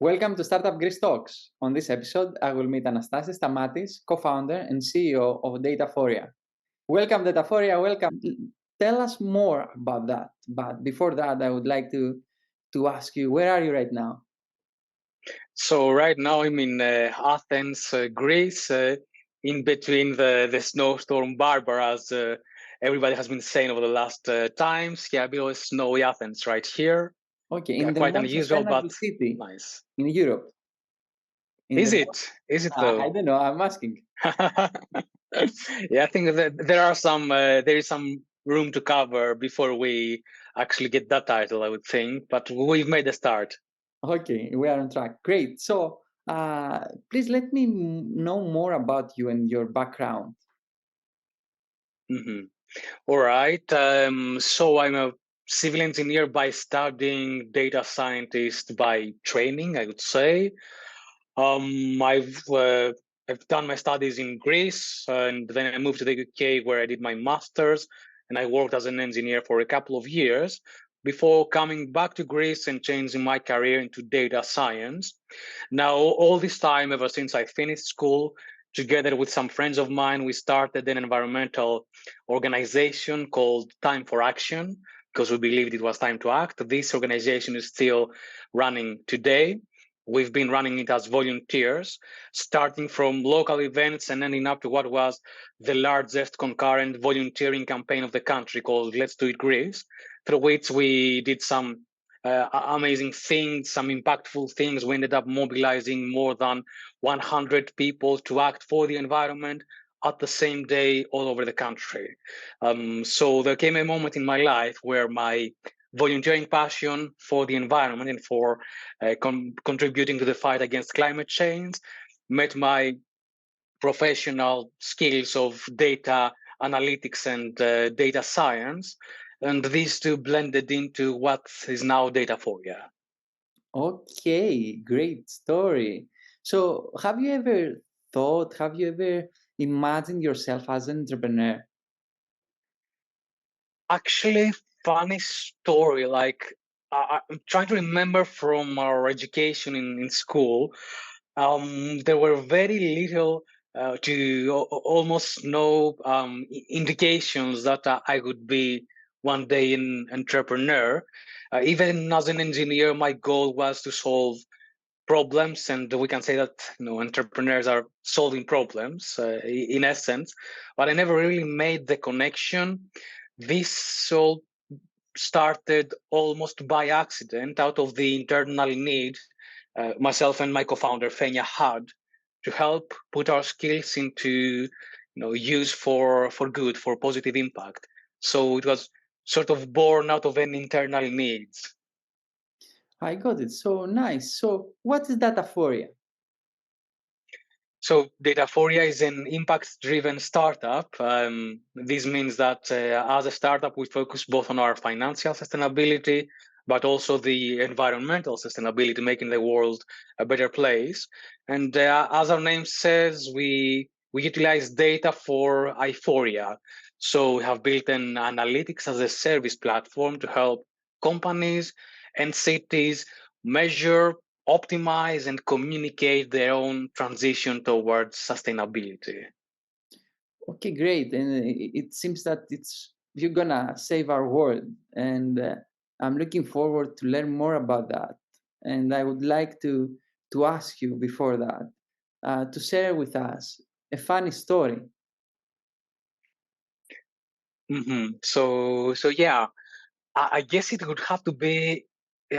Welcome to Startup Greece Talks. On this episode, I will meet Anastasis Stamatis, co-founder and CEO of Dataphoria. Welcome, Dataphoria. Welcome. Tell us more about that. But before that, I would like to ask you, where are you right now? So right now I'm in Athens, Greece, in between the snowstorm Barbara, as everybody has been saying over the last times. Yeah, below snowy Athens right here. Okay, Yeah, in the quite most unusual, but sustainable city nice. in Europe. Is it? Is it I though? don't know. I'm asking. Yeah, I think that there is some room to cover before we actually get that title, I would think, but we've made a start. Okay, we are on track. Great. So, please let me know more about you and your background. Mm-hmm. All right. So I'm a civil engineer by studying, data scientist by training, I would say. I've done my studies in Greece, and then I moved to the UK where I did my master's, and I worked as an engineer for a couple of years before coming back to Greece and changing my career into data science. Now, all this time, ever since I finished school, together with some friends of mine, we started an environmental organization called Time for Action because we believed it was time to act. This organization is still running today. We've been running it as volunteers, starting from local events and ending up to what was the largest concurrent volunteering campaign of the country called Let's Do It Greece, through which we did some amazing things, some impactful things. We ended up mobilizing more than 100 people to act for the environment at the same day all over the country. So there came a moment in my life where my volunteering passion for the environment and for contributing to the fight against climate change met my professional skills of data analytics and data science. And these two blended into what is now Dataphoria. Okay, great story. So, have you ever imagined yourself as an entrepreneur? Actually, funny story. Like I'm trying to remember from our education in school. There were very little to almost no indications that I would be one day an entrepreneur. Even as an engineer, my goal was to solve problems, and we can say that entrepreneurs are solving problems in essence. But I never really made the connection. This all started almost by accident out of the internal need myself and my co-founder Fenya had to help put our skills into use for good, for positive impact. So it was sort of born out of an internal needs. I got it. So nice. So, what is Dataphoria? So Dataphoria is an impact-driven startup. This means that as a startup, we focus both on our financial sustainability, but also the environmental sustainability, making the world a better place. And as our name says, we utilize data for euphoria. So we have built an analytics as a service platform to help companies and cities measure, optimize, and communicate their own transition towards sustainability. Okay, great. And it seems that you're gonna save our world, and I'm looking forward to learn more about that. And I would like to ask you before that to share with us a funny story. So yeah, I guess it would have to be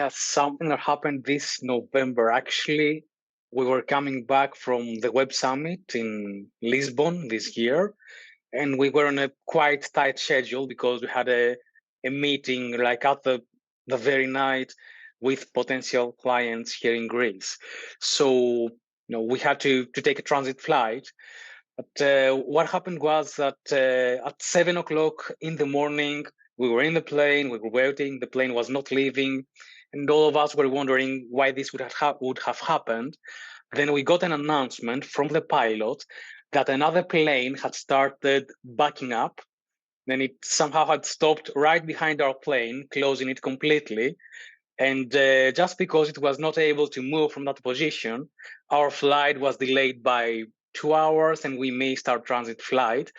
something that happened this November. Actually, we were coming back from the Web Summit in Lisbon this year, and we were on a quite tight schedule because we had a meeting like at the very night with potential clients here in Greece. So we had to take a transit flight. But what happened was that at 7 o'clock in the morning, we were in the plane, we were waiting, the plane was not leaving, and all of us were wondering why this would have happened. Then we got an announcement from the pilot that another plane had started backing up. Then it somehow had stopped right behind our plane, closing it completely. And just because it was not able to move from that position, our flight was delayed by 2 hours and we missed our transit flight.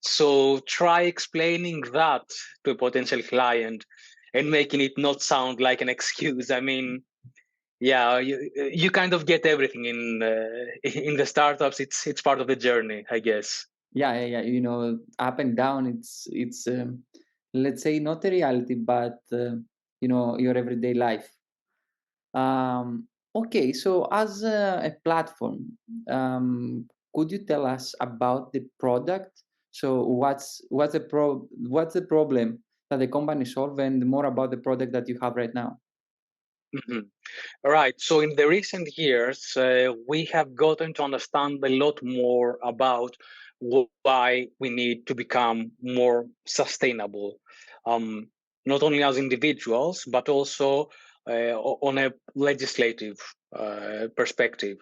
So try explaining that to a potential client and making it not sound like an excuse. I mean, yeah, you kind of get everything in the startups. It's part of the journey, I guess. Yeah. Up and down. It's let's say not a reality, but your everyday life. Okay, so as a platform, could you tell us about the product? So what's the problem that the company solve, and more about the product that you have right now? Mhm. Right. So in the recent years, we have gotten to understand a lot more about why we need to become more sustainable, um, not only as individuals, but also on a legislative perspective.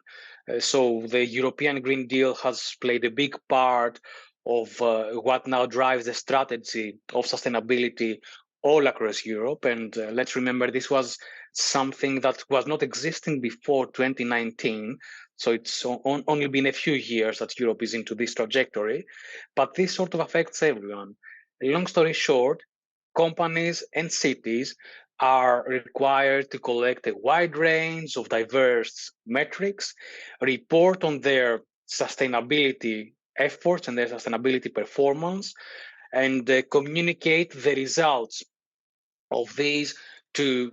So the European Green Deal has played a big part of what now drives the strategy of sustainability all across Europe. And let's remember, this was something that was not existing before 2019. So it's only been a few years that Europe is into this trajectory, but this sort of affects everyone. Long story short, companies and cities are required to collect a wide range of diverse metrics, report on their sustainability efforts and their sustainability performance, and communicate the results of these to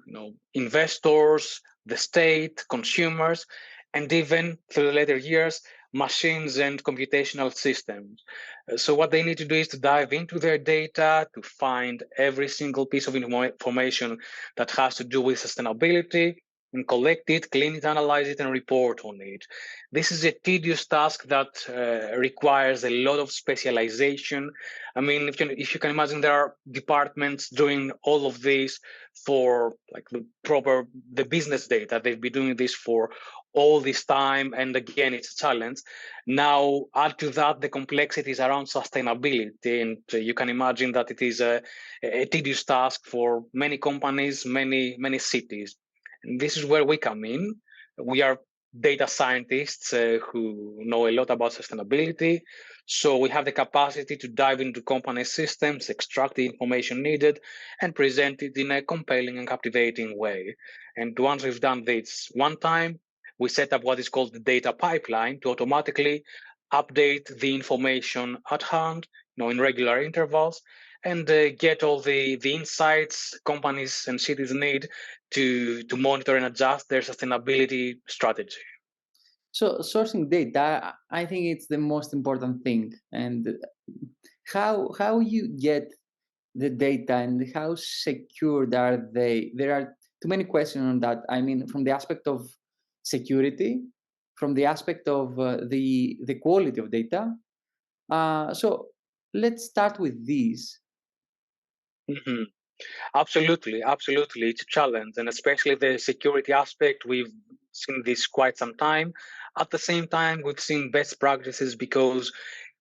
investors, the state, consumers, and even through the later years, machines and computational systems. So what they need to do is to dive into their data to find every single piece of information that has to do with sustainability and collect it, clean it, analyze it, and report on it. This is a tedious task that requires a lot of specialization. I mean, if you can imagine, there are departments doing all of this for like the business data. They've been doing this for all this time, and again, it's a challenge. Now, add to that the complexities around sustainability, and you can imagine that it is a tedious task for many companies, many cities. And this is where we come in. We are data scientists who know a lot about sustainability. So we have the capacity to dive into company systems, extract the information needed, and present it in a compelling and captivating way. And once we've done this one time, we set up what is called the data pipeline to automatically update the information at hand, in regular intervals, and get all the insights companies and cities need to monitor and adjust their sustainability strategy. So sourcing data, I think it's the most important thing. And how you get the data and how secured are they? There are too many questions on that. I mean, from the aspect of security, from the aspect of the quality of data. So let's start with these. Mhm. Absolutely, absolutely. It's a challenge, and especially the security aspect. We've seen this quite some time. At the same time, we've seen best practices because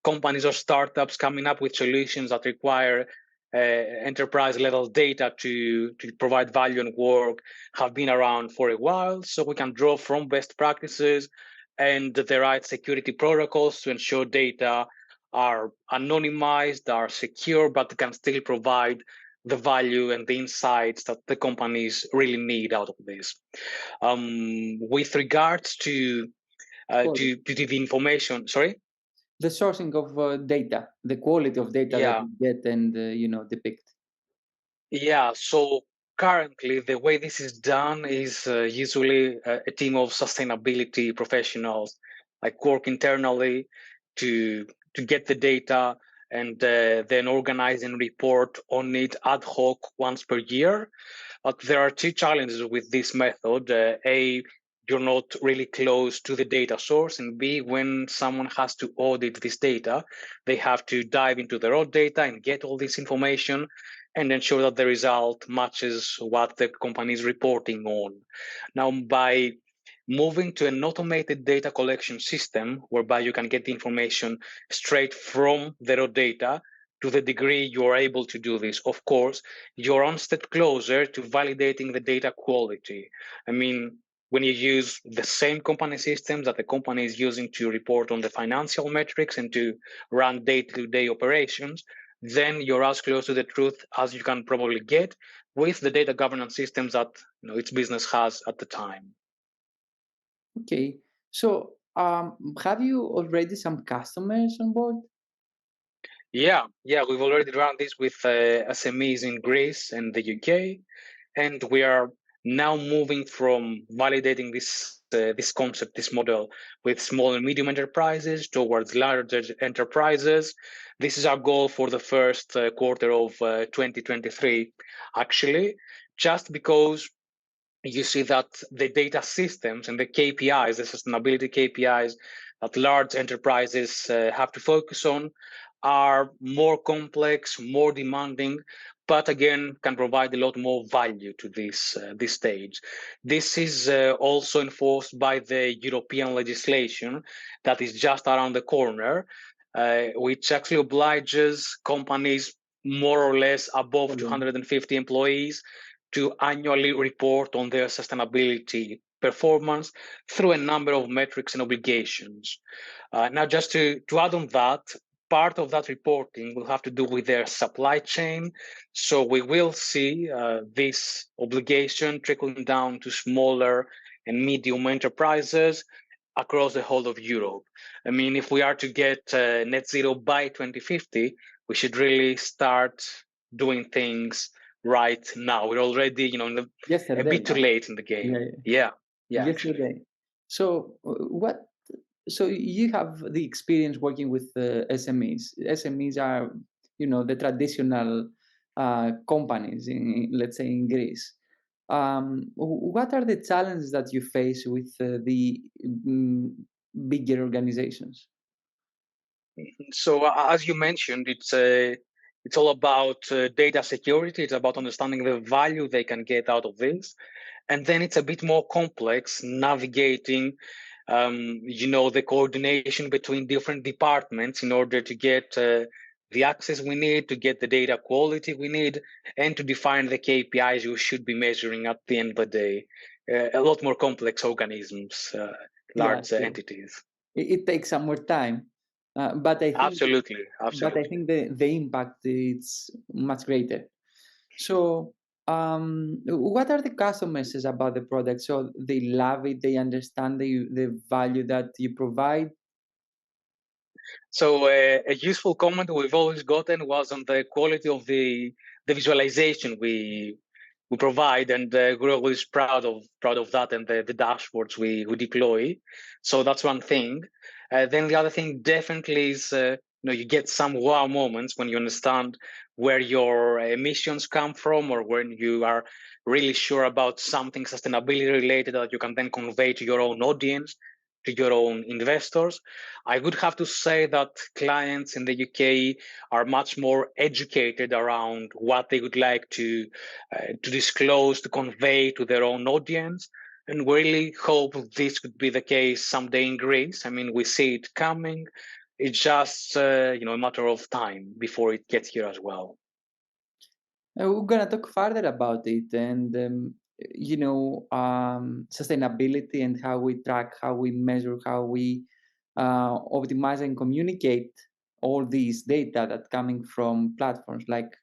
companies or startups coming up with solutions that require enterprise level data to provide value and work have been around for a while. So we can draw from best practices and the right security protocols to ensure data are anonymized, are secure, but can still provide the value and the insights that the companies really need out of this. With regards Quality. to the information, sorry, The sourcing of data, the quality of data that yeah, you get and depict. yeah. So currently, the way this is done is usually a team of sustainability professionals like work internally to to get the data and then organize and report on it ad hoc once per year. But there are two challenges with this method. A, you're not really close to the data source, and B, when someone has to audit this data, they have to dive into their own data and get all this information and ensure that the result matches what the company is reporting on. Now, by moving to an automated data collection system whereby you can get the information straight from the raw data to the degree you are able to do this. Of course, you're one step closer to validating the data quality. I mean, when you use the same company systems that the company is using to report on the financial metrics and to run day-to-day operations, then you're as close to the truth as you can probably get with the data governance systems that its business has at the time. Okay. So, have you already some customers on board? Yeah, we've already run this with SMEs in Greece and the UK, and we are now moving from validating this concept, this model, with small and medium enterprises towards larger enterprises. This is our goal for the first quarter of 2023, actually, just because you see that the data systems and the KPIs, the sustainability KPIs that large enterprises have to focus on are more complex, more demanding, but again can provide a lot more value to this stage. This is also enforced by the European legislation that is just around the corner, which actually obliges companies more or less above 250 employees to annually report on their sustainability performance through a number of metrics and obligations. Now, just to add on that, part of that reporting will have to do with their supply chain. So we will see this obligation trickling down to smaller and medium enterprises across the whole of Europe. I mean, if we are to get net zero by 2050, we should really start doing things right now. We're already, a Yesterday, bit too late in the yeah, game. yeah. Yeah, actually. Yesterday. So, what? So you have the experience working with SMEs. SMEs are, the traditional companies in, let's say, in Greece. What are the challenges that you face with the bigger organizations? So as you mentioned, it's all about data security. It's about understanding the value they can get out of this, and then it's a bit more complex navigating, the coordination between different departments in order to get the access we need, to get the data quality we need, and to define the KPIs you should be measuring at the end of the day. A lot more complex organisms, Yeah, large sure. entities. It takes some more time, but I think Absolutely, but I absolutely. think the impact is much greater. So, what are the customers says about the product? So they love it, they understand the value that you provide. So a useful comment we've always gotten was on the quality of the visualization we provide, and we're always proud of that and the dashboards we deploy. So that's one thing. Then the other thing definitely is you get some wow moments when you understand where your emissions come from, or when you are really sure about something sustainability related that you can then convey to your own audience, to your own investors. I would have to say that clients in the UK are much more educated around what they would like to disclose, to convey to their own audience. And we really hope this could be the case someday in Greece. I mean, we see it coming. It's just a matter of time before it gets here as well. We're gonna talk further about it and sustainability and how we track, how we measure, how we optimize and communicate all these data that coming from platforms like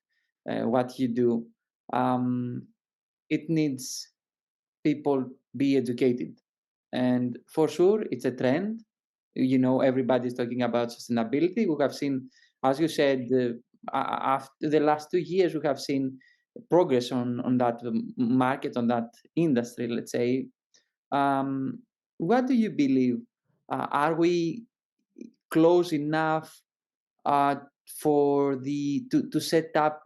what you do. Um, it needs people be educated, and for sure, it's a trend. Everybody's talking about sustainability. We have seen, as you said, after the last 2 years, we have seen progress on that market, on that industry, let's say. What do you believe? Are we close enough uh, for the to set up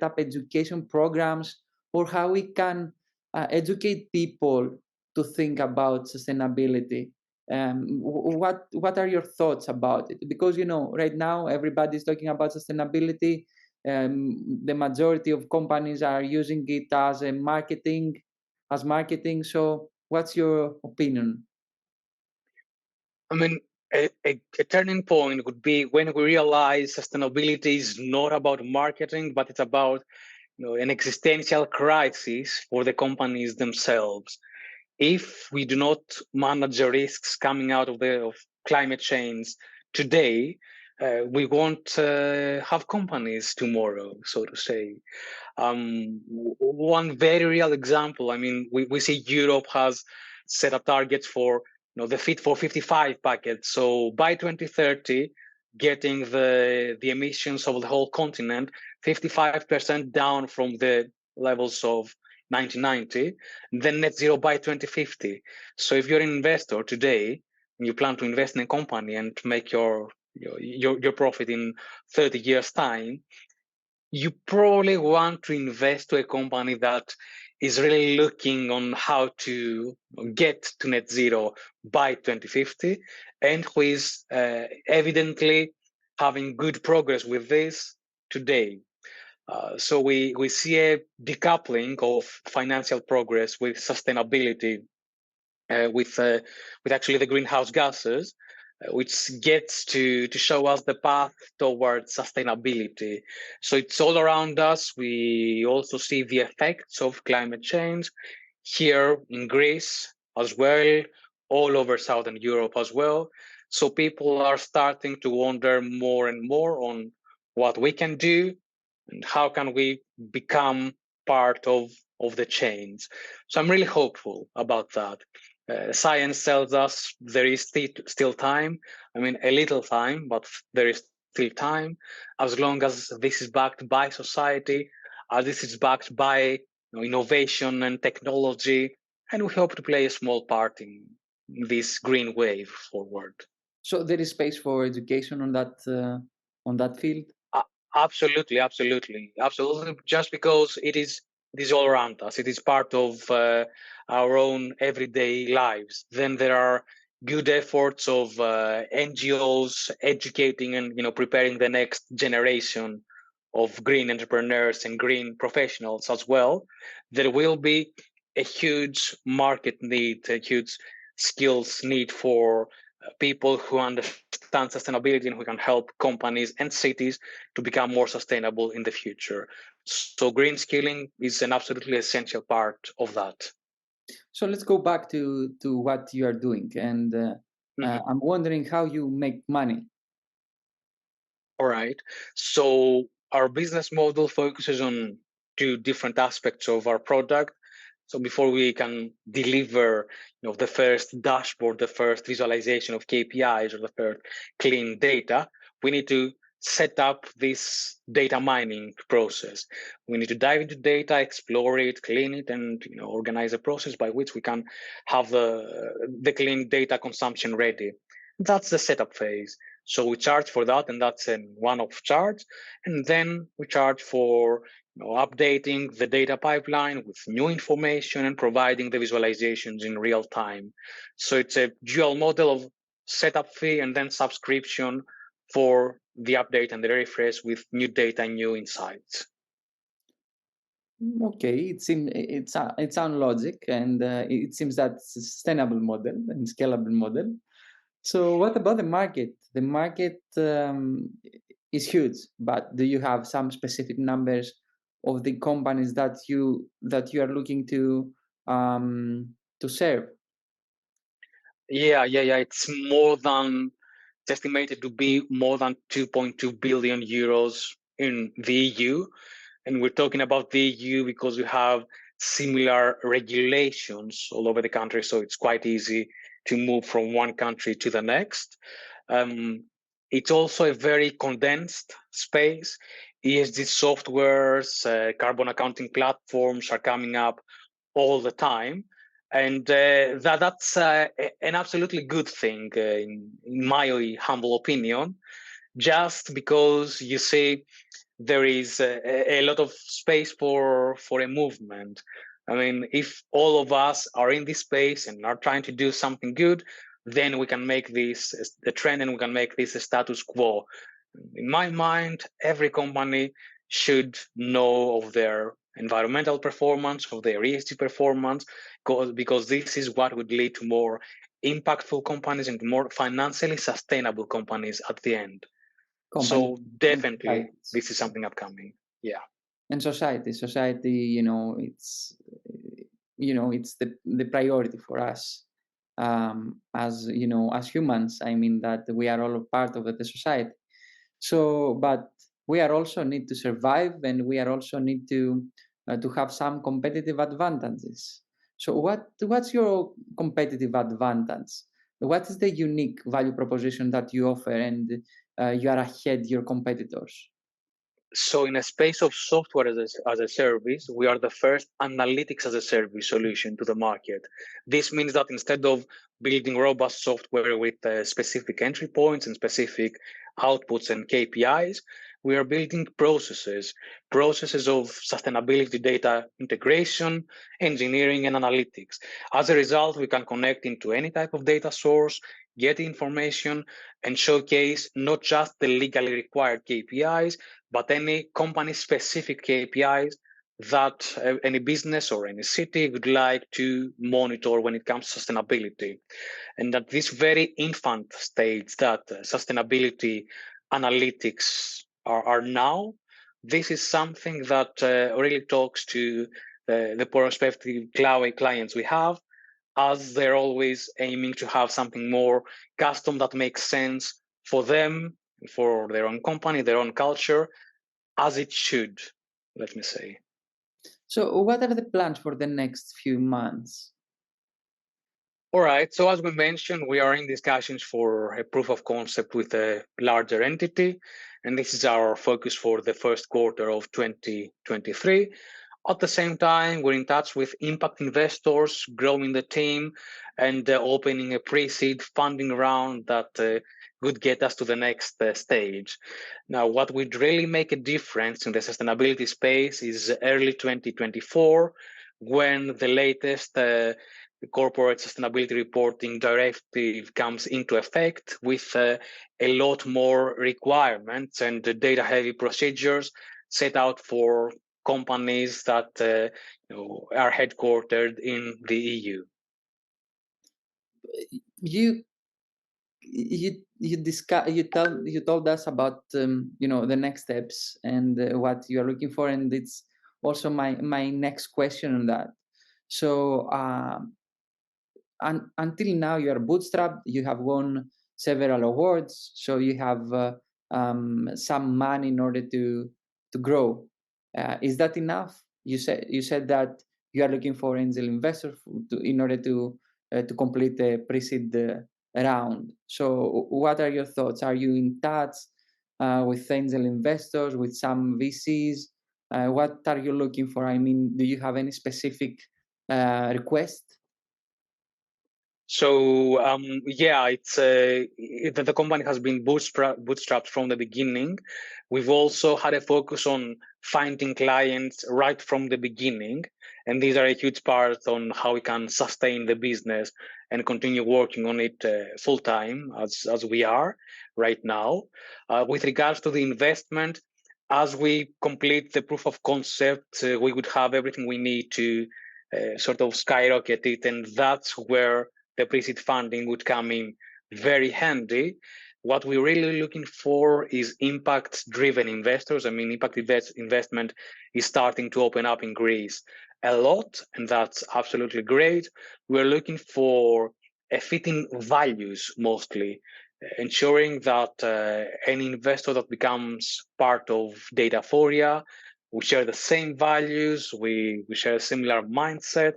education programs, or how we can educate people to think about sustainability? What are your thoughts about it? Because right now everybody's talking about sustainability. The majority of companies are using it as a marketing. So what's your opinion? I mean, A turning point would be when we realize sustainability is not about marketing, but it's about an existential crisis for the companies themselves. If we do not manage the risks coming out of climate change today, we won't have companies tomorrow, so to say. One very real example, I mean, we see Europe has set up targets for the Fit for 55 package. So by 2030, getting the emissions of the whole continent 55% down from the levels of 1990, then net zero by 2050. So if you're an investor today and you plan to invest in a company and make your profit in 30 years time, you probably want to invest to a company that is really looking on how to get to net zero by 2050 and who is evidently having good progress with this today. So we see a decoupling of financial progress with sustainability, with actually the greenhouse gases, which gets to show us the path towards sustainability. So it's all around us. We also see the effects of climate change here in Greece as well, all over Southern Europe as well. So people are starting to wonder more and more on what we can do and how can we become part of the change. So I'm really hopeful about that. Science tells us there is still time. I mean, a little time, but there is still time, as long as this is backed by society, as this is backed by innovation and technology, and we hope to play a small part in this green wave forward. So there is space for education on that field. Absolutely, absolutely, absolutely. Just because it is all around us, it is part of our own everyday lives. Then there are good efforts of NGOs educating and preparing the next generation of green entrepreneurs and green professionals as well. There will be a huge market need, a huge skills need for people who understand sustainability and who can help companies and cities to become more sustainable in the future. So green skilling is an absolutely essential part of that. So let's go back to what you are doing, and I'm wondering how you make money. All right. So our business model focuses on two different aspects of our product. So before we can deliver, the first dashboard, the first visualization of KPIs or the first clean data, we need to set up this data mining process. We need to dive into data, explore it, clean it, and organize a process by which we can have the clean data consumption ready. That's the setup phase. So we charge for that, and that's a one-off charge. And then we charge for updating the data pipeline with new information and providing the visualizations in real time. So it's a dual model of setup fee and then subscription for the update and the refresh with new data and new insights. Okay, it sounds logic, and it seems that's a sustainable model and scalable model. So what about the market? The market is huge, but do you have some specific numbers of the companies that you are looking to serve? Yeah. It's estimated to be more than 2.2 billion euros in the EU. And we're talking about the EU because we have similar regulations all over the country. So it's quite easy to move from one country to the next. It's also a very condensed space. ESG softwares, carbon accounting platforms are coming up all the time. And that's an absolutely good thing, in my humble opinion, just because you see there is a lot of space for a movement. I mean, if all of us are in this space and are trying to do something good, then we can make this a trend and we can make this a status quo. In my mind, every company should know of their environmental performance, of their ESG performance, because this is what would lead to more impactful companies and more financially sustainable companies at the end. Companies So definitely, and this is something upcoming. Yeah. And society, it's the priority for us, as as humans. I mean that we are all a part of the society. So, but we are also need to survive, and we are also need to have some competitive advantages. So, what's your competitive advantage? What is the unique value proposition that you offer, and you are ahead your competitors? So in a space of software as a service, we are the first analytics as a service solution to the market. This means that instead of building robust software with specific entry points and specific outputs and KPIs, we are building processes of sustainability data integration, engineering, and analytics. As a result, we can connect into any type of data source, get information, and showcase not just the legally required KPIs, but any company-specific KPIs that any business or any city would like to monitor when it comes to sustainability. And at this very infant stage that sustainability analytics are now, this is something that really talks to the prospective clients we have, as they're always aiming to have something more custom that makes sense for them, for their own company, their own culture, as it should, let me say. So, what are the plans for the next few months? All right. So as we mentioned, we are in discussions for a proof of concept with a larger entity, and this is our focus for the first quarter of 2023. At the same time, we're in touch with impact investors, growing the team, and opening a pre-seed funding round that would get us to the next stage. Now, what would really make a difference in the sustainability space is early 2024, when the latest corporate sustainability reporting directive comes into effect with a lot more requirements and data-heavy procedures set out for companies that are headquartered in the EU. You you told us about the next steps and what you are looking for, and it's also my next question on that. So until now you are bootstrapped, you have won several awards, so you have some money in order to grow. Is that enough? You said that you are looking for angel investors in order to complete the pre-seed round. So what are your thoughts? Are you in touch with angel investors, with some VCs? What are you looking for? I mean, do you have any specific request? So yeah, the company has been bootstrapped from the beginning. We've also had a focus on finding clients right from the beginning, and these are a huge part on how we can sustain the business and continue working on it full time as we are right now. With regards to the investment, as we complete the proof of concept, we would have everything we need to sort of skyrocket it, and that's where the pre-seed funding would come in very handy. What we're really looking for is impact-driven investors. I mean, investment is starting to open up in Greece a lot, and that's absolutely great. We're looking for a fitting values mostly, ensuring that any investor that becomes part of Dataphoria, we share the same values, we share a similar mindset,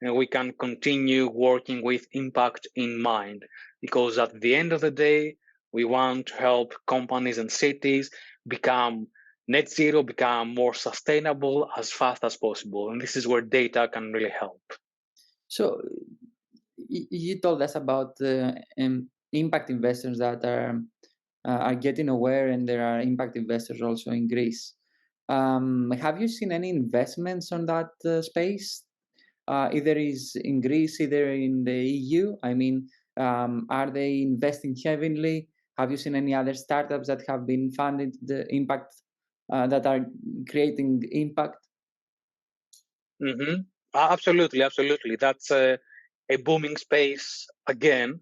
and we can continue working with impact in mind. Because at the end of the day, we want to help companies and cities become net zero, become more sustainable as fast as possible. And this is where data can really help. So you told us about impact investors that are getting aware, and there are impact investors also in Greece. Have you seen any investments on that space? Either is in Greece, either in the EU. I mean, are they investing heavily? Have you seen any other startups that have been funded the impact that are creating impact? Mm-hmm. Absolutely. That's a booming space again.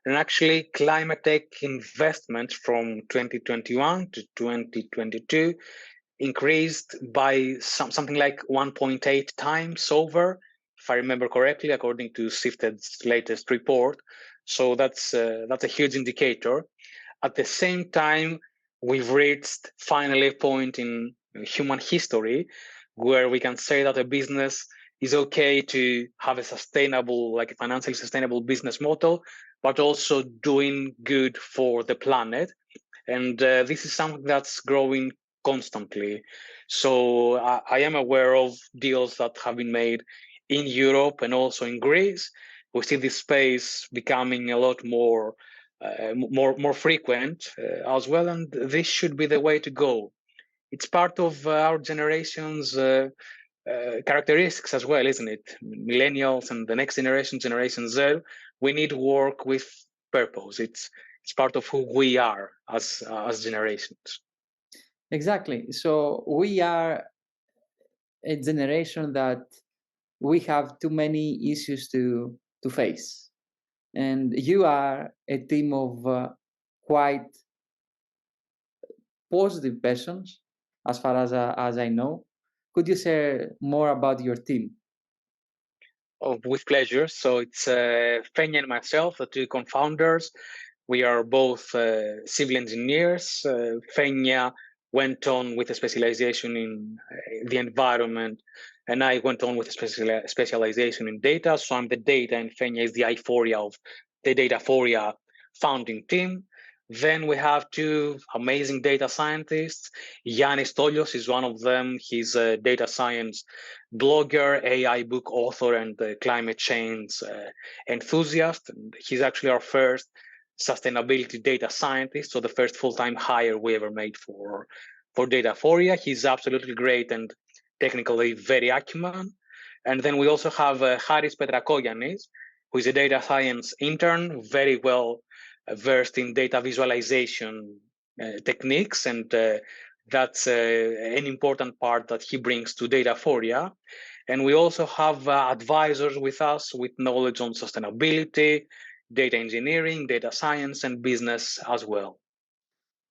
And actually, climate tech investment from 2021 to 2022 increased by something like 1.8 times over, if I remember correctly, according to Sifted's latest report. So that's a huge indicator. At the same time, we've reached finally a point in human history where we can say that a business is okay to have a sustainable, like a financially sustainable business model, but also doing good for the planet. And this is something that's growing constantly. So I am aware of deals that have been made in Europe and also in Greece. We see this space becoming a lot more frequent as well, and this should be the way to go. It's part of our generation's characteristics as well, isn't it? Millennials and the next generation, Generation Z, we need to work with purpose. It's part of who we are as generations. Exactly. So we are a generation that we have too many issues to face, and you are a team of quite positive persons, as far as I know. Could you share more about your team? Oh, with pleasure. So it's Fenya and myself, the two co-founders. We are both civil engineers. Fenya went on with a specialization in the environment, and I went on with a specialization in data. So I'm the data, and Fenya is the Iphoria of the Dataphoria founding team. Then we have two amazing data scientists. Yannis Tolios is one of them. He's a data science blogger, AI book author, and climate change enthusiast. And he's actually our first sustainability data scientist, so the first full-time hire we ever made for Dataphoria. He's absolutely great and technically very acumen. And then we also have Haris Petrakogiannis, who is a data science intern, very well versed in data visualization techniques, and that's an important part that he brings to Dataphoria. And we also have advisors with us with knowledge on sustainability, data engineering, data science, and business as well.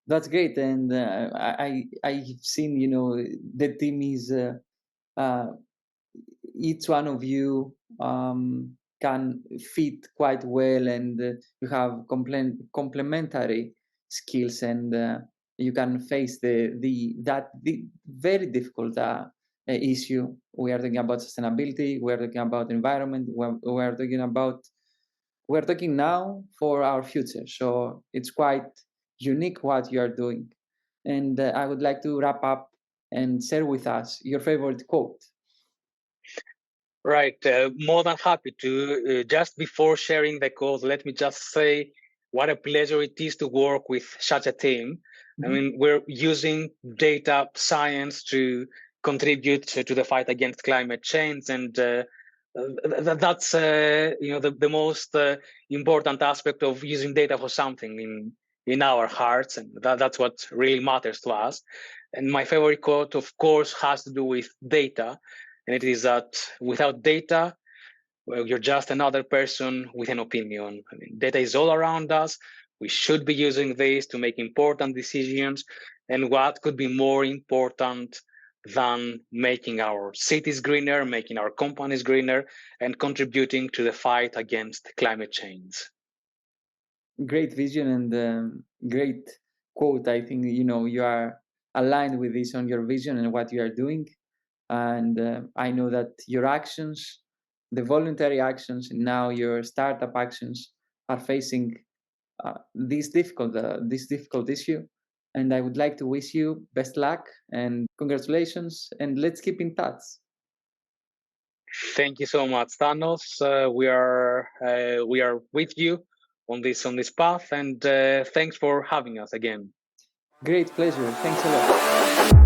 That's great, and I've seen, the team is uh, each one of you can fit quite well, and you have complementary skills, and you can face the very difficult issue. We are talking about sustainability. We are talking about environment. We are talking now for our future. So it's quite unique what you are doing, and I would like to wrap up and share with us your favorite quote. Right. More than happy to. Just before sharing the code, let me just say what a pleasure it is to work with such a team. I mean, we're using data science to contribute to the fight against climate change, and that's the most important aspect of using data for something in our hearts, and that's what really matters to us. And my favorite quote, of course, has to do with data. And it is that without data, well, you're just another person with an opinion. I mean, data is all around us. We should be using this to make important decisions. And what could be more important than making our cities greener, making our companies greener, and contributing to the fight against climate change? Great vision and great quote. I think you are aligned with this on your vision and what you are doing, and I know that your actions, the voluntary actions, and now your startup actions are facing this difficult issue. And I would like to wish you best luck and congratulations, and let's keep in touch. Thank you so much, Thanos. We are with you on this path, and thanks for having us again. Great pleasure. Thanks a lot.